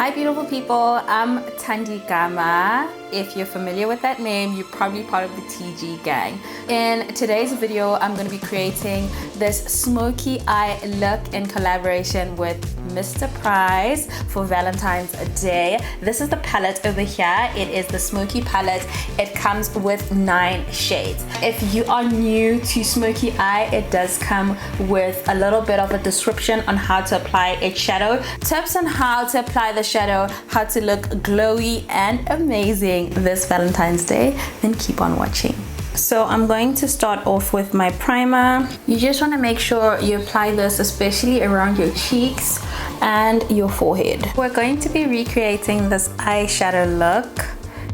Hi beautiful people, I'm Thandi Gama. If you're familiar with that name, you're probably part of the TG gang. In today's video, I'm going to be creating this smoky eye look in collaboration with Mr. Price for Valentine's Day. This is the palette over here. It is the smoky palette. It comes with 9 shades. If you are new to smoky eye, it does come with a little bit of a description on how to apply its shadow, tips on how to apply the shadow, how to look glowy and amazing this Valentine's Day. Then keep on watching. So I'm going to start off with my primer. You just want to make sure you apply this especially around your cheeks and your forehead. We're going to be recreating this eyeshadow look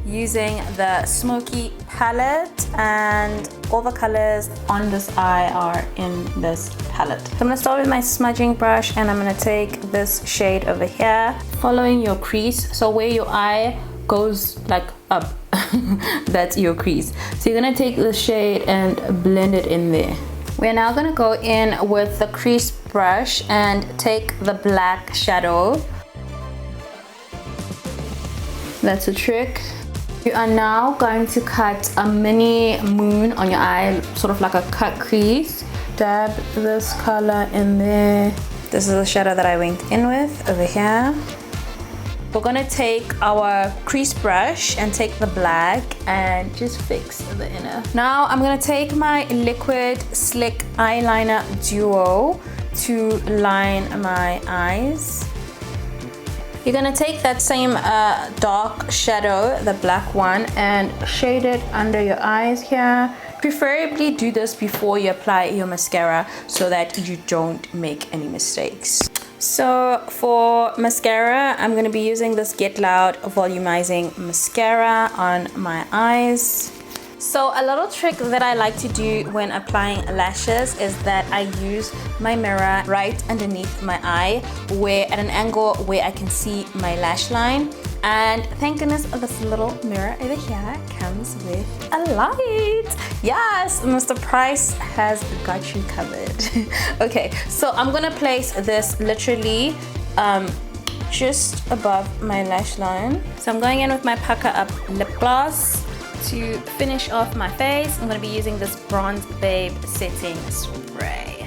using the smoky palette, and all the colors on this eye are in this palette. So I'm going to start with my smudging brush, and I'm going to take this shade over here, following your crease. So where your eye goes like up, that's your crease. So you're going to take the shade and blend it in there. We're now going to go in with the crease brush and take the black shadow. That's a trick. You are now going to cut a mini moon on your eye, sort of like a cut crease. Dab this color in there. This is the shadow that I went in with over here. We're gonna take our crease brush and take the black and just fix the inner. Now I'm gonna take my liquid slick eyeliner duo to line my eyes. You're gonna take that same dark shadow, the black one, and shade it under your eyes here. Preferably do this before you apply your mascara so that you don't make any mistakes. So for mascara, I'm going to be using this Get Loud volumizing mascara on my eyes. So a little trick that I like to do when applying lashes is that I use my mirror right underneath my eye, where at an angle where I can see my lash line. And thank goodness this little mirror over here comes with a light. Yes, Mr. Price has got you covered. Okay, so I'm gonna place this literally just above my lash line. So I'm going in with my Pucker Up lip gloss to finish off my face. I'm gonna be using this Bronze Babe setting spray.